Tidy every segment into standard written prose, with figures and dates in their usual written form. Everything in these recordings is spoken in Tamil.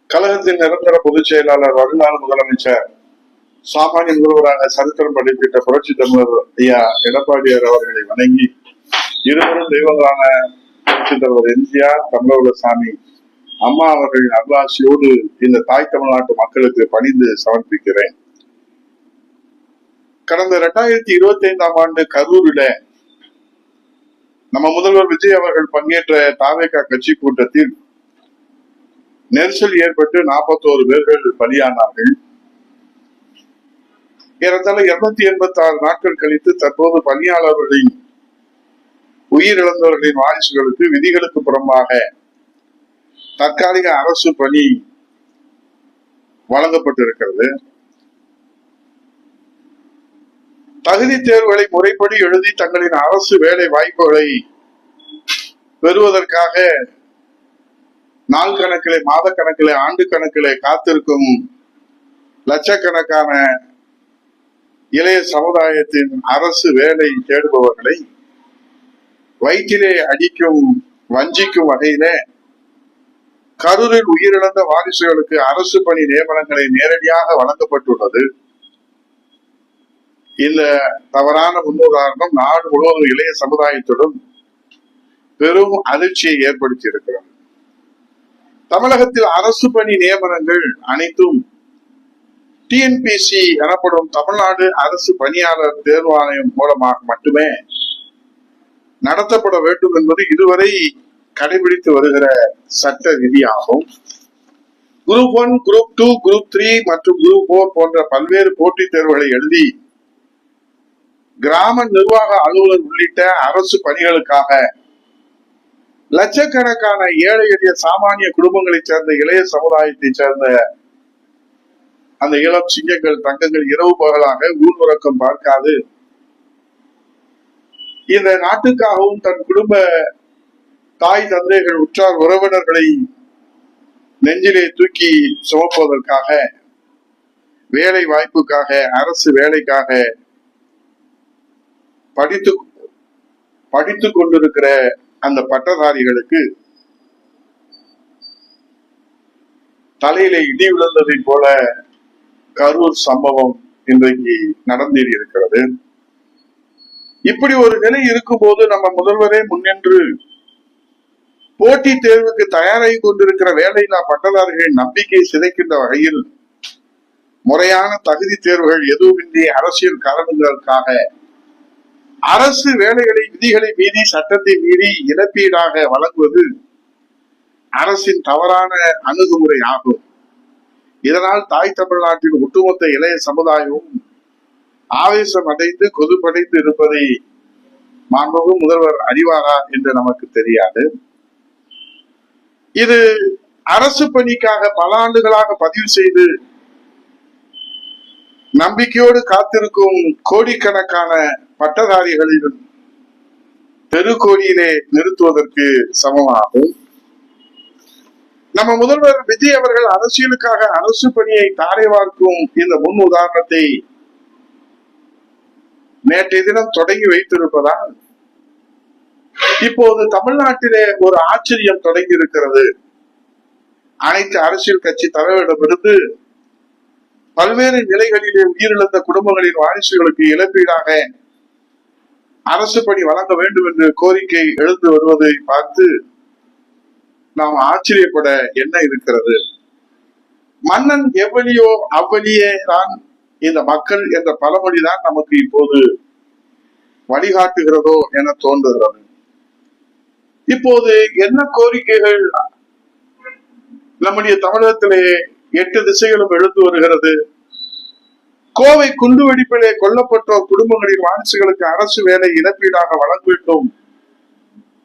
கழகத்தின் நிரந்தர பொதுச் செயலாளர், வருங்கால முதலமைச்சர், சாமானிய முதல்வராக சரித்திரம் படைத்திட்ட புரட்சி தமிழர் ஐயா எடப்பாடியார் அவர்களை வணங்கி, இருவரும் தெய்வங்களான புரட்சி தலைவர் எம்ஜிஆர், தமிழசாமி அம்மா அவர்களின் அருளாசியோடு இந்த தாய் தமிழ்நாட்டு மக்களுக்கு பணிந்து சமர்ப்பிக்கிறேன். கடந்த 2025ஆம் ஆண்டு கரூரில நம்ம முதல்வர் விஜய் அவர்கள் பங்கேற்ற தாவேகா கட்சி கூட்டத்தில் நெரிசல் ஏற்பட்டு 41 பேர்கள் பலியானார்கள். ஏறத்தாழ 286 நாட்கள் கழித்து தற்போது பணியாளர்களின் உயிரிழந்தவர்களின் வாரிசுகளுக்கு விதிகளுக்கு புறம்பாக தற்காலிக அரசு பணி வழங்கப்பட்டிருக்கிறது. தகுதி தேர்வுகளை முறைப்படி எழுதி தங்களின் அரசு வேலை வாய்ப்புகளை பெறுவதற்காக நாள் கணக்கிலே, மாத கணக்கிலே, ஆண்டு கணக்கிலே காத்திருக்கும் லட்சக்கணக்கான இளைய சமுதாயத்தின் அரசு வேலை தேடுபவர்களை வயிற்றிலே அடிக்கும், வஞ்சிக்கும் வகையிலே கரூரில் உயிரிழந்த வாரிசுகளுக்கு அரசு பணி நியமனங்களை நேரடியாக வழங்கப்பட்டுள்ளது. இந்த தவறான முன்னுதாரணம் நாடு முழுவதும் இளைய சமுதாயத்துடன் பெரும் அதிர்ச்சியை ஏற்படுத்தி இருக்கிறது. தமிழகத்தில் அரசு பணி நியமனங்கள் அனைத்தும் டிஎன்பிசி எனப்படும் தமிழ்நாடு அரசு பணியாளர் தேர்வாணையம் மூலமாக மட்டுமே நடத்தப்பட வேண்டும் என்பது இதுவரை கடைபிடித்து வருகிற சட்ட விதியாகும். குரூப் 1, குரூப் 2, குரூப் 3 மற்றும் குரூப் 4 போன்ற பல்வேறு போட்டித் தேர்வுகளை எழுதி கிராம நிர்வாக அலுவலர் உள்ளிட்ட அரசு பணிகளுக்காக லட்சக்கணக்கான ஏழை எளிய சாமானிய குடும்பங்களைச் சேர்ந்த இளைய சமுதாயத்தை சேர்ந்த அந்த இளம் சிங்கங்கள், தங்கங்கள் இரவு பகலாக ஊர் உறக்கம் பார்க்காது இந்த நாட்டுக்காகவும் தன் குடும்ப தாய் தந்தைகள், உற்றார் உறவினர்களை நெஞ்சிலே தூக்கி சுமப்பதற்காக, வேலை வாய்ப்புக்காக, அரசு வேலைக்காக படித்துக் கொண்டிருக்கிற அந்த பட்டதாரிகளுக்கு தலையில இடி விழுந்ததை போல கரூர் சம்பவம் இன்றைக்கு நடந்தேறி இருக்கிறது. இப்படி ஒரு நிலை இருக்கும் போது நம்ம முதல்வரே முன்னின்று போட்டி தேர்வுக்கு தயாராகி கொண்டிருக்கிற வேலையில்லா பட்டதாரிகளின் நம்பிக்கை சிதைக்கின்ற வகையில் முறையான தகுதி தேர்வுகள் எதுவுமின்றி அரசியல் காரணங்களுக்காக அரசு வேலைகளை, விதிகளை மீறி, சட்டத்தை மீறி இழப்பீடாக வழங்குவது அரசின் தவறான அணுகுமுறை ஆகும். இதனால் தாய் தமிழ்நாட்டின் ஒட்டுமொத்த இளைய சமுதாயமும் ஆவேசம் அடைந்து கொதுப்படைந்து இருப்பதை மாண்புமிகு முதல்வர் அறிவாரா என்று நமக்கு தெரியாது. இது அரசு பணிக்காக பல ஆண்டுகளாக பதிவு செய்து நம்பிக்கையோடு காத்திருக்கும் கோடிக்கணக்கான பட்டதாரிகளின் தெருக்கோடியிலே நிறுத்துவதற்கு சமமாகும். நம்ம முதல்வர் விஜய் அவர்கள் அரசியலுக்காக அரசு பணியை தாரை வார்க்கும் இந்த முன் உதாரணத்தை நேற்றைய தினம் தொடங்கி வைத்திருப்பதால் இப்போது தமிழ்நாட்டிலே ஒரு ஆச்சரியம் தொடங்கி இருக்கிறது. அனைத்து அரசியல் கட்சி தலைவரிடமிருந்து பல்வேறு நிலைகளிலே உயிரிழந்த குடும்பங்களின் வாரிசுகளுக்கு இழப்பீடாக அரசு பணி வழங்க வேண்டும் என்று கோரிக்கை எழுந்து வருவதை பார்த்து நாம் ஆச்சரியப்பட என்ன இருக்கிறது? மன்னன் எவ்வளியோ அவ்வளியே தான் இந்த மக்கள் என்ற பழமொழிதான் நமக்கு இப்போது வழிகாட்டுகிறதோ என தோன்றுகிறது. இப்போது என்ன கோரிக்கைகள் நம்முடைய தமிழகத்திலே 8 திசைகளும் எழுந்து வருகிறது? கோவை குண்டுவெடிப்பிலே கொல்லப்பட்டோர் குடும்பங்களின் வாரிசுகளுக்கு அரசு வேலை இழப்பீடாக வழங்க வேண்டும்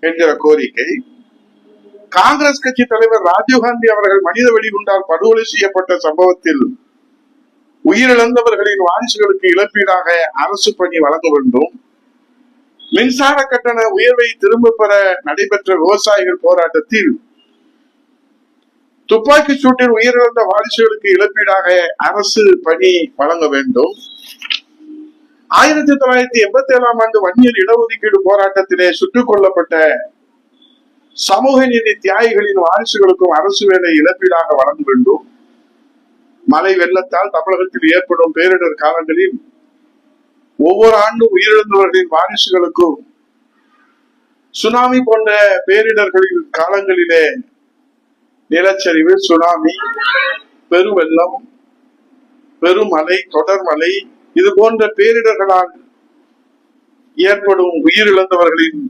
என்கிற கோரிக்கை. காங்கிரஸ் கட்சி தலைவர் ராஜீவ்காந்தி அவர்கள் மனித வெடிகுண்டால் படுகொலை செய்யப்பட்ட சம்பவத்தில் உயிரிழந்தவர்களின் வாரிசுகளுக்கு இழப்பீடாக அரசு பணி வழங்க வேண்டும். மின்சார கட்டண உயர்வை திரும்ப பெற நடைபெற்ற விவசாயிகள் போராட்டத்தில் துப்பாக்கி சூட்டில் உயிரிழந்த வாரிசுகளுக்கு இழப்பீடாக அரசு பணி வழங்க வேண்டும். 1987ஆம் ஆண்டு வன்னியர் இடஒதுக்கீடு போராட்டத்திலே சுட்டுக் கொல்லப்பட்ட சமூக நீதி தியாகிகளின் வாரிசுகளுக்கும் அரசு வேலை இழப்பீடாக வழங்க வேண்டும். மழை வெள்ளத்தால் தமிழகத்தில் ஏற்படும் பேரிடர் காலங்களில் ஒவ்வொரு ஆண்டும் உயிரிழந்தவர்களின் வாரிசுகளுக்கும் சுனாமி போன்ற பேரிடர்களின் காலங்களிலே நிலச்சரிவு, சுனாமி, பெருவெள்ளம், பெருமழை, தொடர்மழை இது போன்ற பேரிடர்களால் ஏற்படும் உயிரிழந்தவர்களின்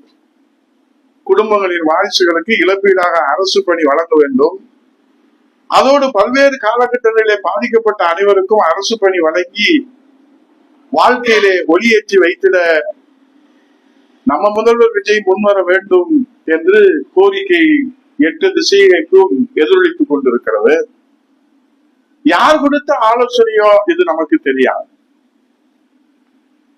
குடும்பங்களின் வாரிசுகளுக்கு இழப்பீடாக அரசு பணி வழங்க வேண்டும். அதோடு பல்வேறு காலகட்டங்களிலே பாதிக்கப்பட்ட அனைவருக்கும் அரசு பணி வழங்கி வாழ்க்கையிலே ஒளியேற்றி வைத்திட நம்ம முதல்வர் விஜய் முன்வர வேண்டும் என்று கோரிக்கை 8 திசைகளுக்கும் எதிரொலித்துக் கொண்டிருக்கிறது. யார் கொடுத்த ஆலோசனையோ இது நமக்கு தெரியாது.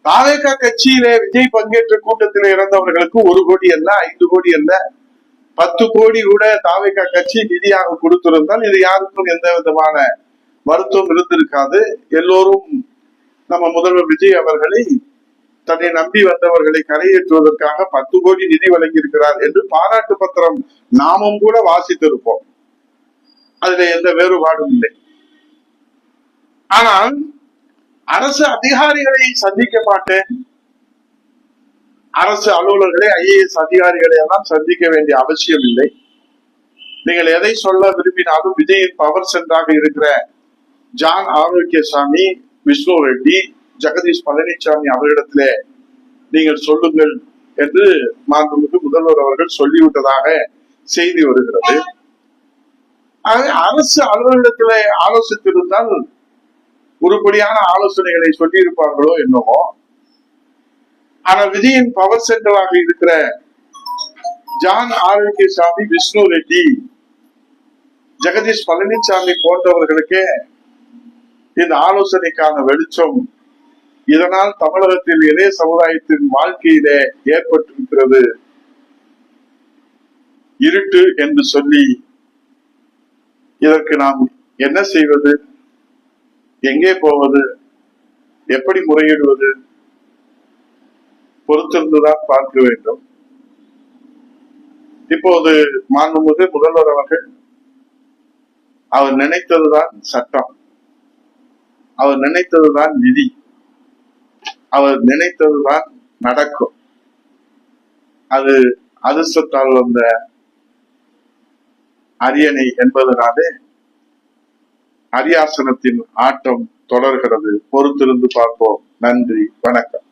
தாவேகா கட்சியிலே விஜய் பங்கேற்ற கூட்டத்தில் இறந்தவர்களுக்கு 1 கோடி அல்ல, 5 கோடி அல்ல, 10 கோடி கூட தாவேகா கட்சி நிதியாக கொடுத்திருந்தால் இது யாருக்கும் எந்த விதமான வருத்தம் இருந்திருக்காது. எல்லோரும் நம்ம முதல்வர் விஜய் அவர்களை தன்னை நம்பி வந்தவர்களை கரையேற்றுவதற்காக 10 கோடி நிதி வழங்கியிருக்கிறார் என்று பாராட்டு பத்திரம் நாமும் கூட வாசித்திருப்போம். அதுல எந்த வேறுபாடும் இல்லை. ஆனால் அரசு அதிகாரிகளை சந்திக்க மாட்டேன், அரசு அலுவலர்களை, IAS அதிகாரிகளை எல்லாம் சந்திக்க வேண்டிய அவசியம் இல்லை. நீங்கள் எதை சொல்ல விரும்பினாலும் விஜயின் பவர் சென்டராக இருக்கிற ஜான் ஆரோக்கியசாமி, விஷ்ணு ரெட்டி, ஜெகதீஷ் பழனிசாமி அவர்களிடத்திலே நீங்கள் சொல்லுங்கள் என்று மாண்புமிகு முதல்வர் அவர்கள் சொல்லிவிட்டதாக செய்தி வருகிறது. அரசு அலுவலகத்திலே ஆலோசித்திருந்தால் உருப்படியான ஆலோசனைகளை சொல்லி இருப்பார்களோ என்னவோ. ஆனால் விஜயின் பவர் சென்டராக இருக்கிற ஜான் ஆரோக்கியசாமி, விஷ்ணு ரெட்டி, ஜெகதீஷ் பழனிசாமி போன்றவர்களுக்கு இந்த ஆலோசனைக்கான வெளிச்சம் இதனால் தமிழகத்தில் இளைய சமுதாயத்தின் வாழ்க்கையிலே ஏற்பட்டிருக்கிறது இருட்டு என்று சொல்லி இதற்கு நாம் என்ன செய்வது, எங்கே போவது, எப்படி முறையிடுவது பொறுத்திருந்துதான் பார்க்க வேண்டும். இப்போது மாண்புமிகு முதல்வர் அவர்கள் அவர் நினைத்ததுதான் சட்டம், அவர் நினைத்ததுதான் நிதி, அவர் நினைத்ததுதான் நடக்கும். அது அதிர்ஷ்டத்தால் வந்த அரியணை என்பதனாலே அரியாசனத்தின் ஆட்டம் தொடர்கிறது. பொறுத்திருந்து பார்ப்போம். நன்றி, வணக்கம்.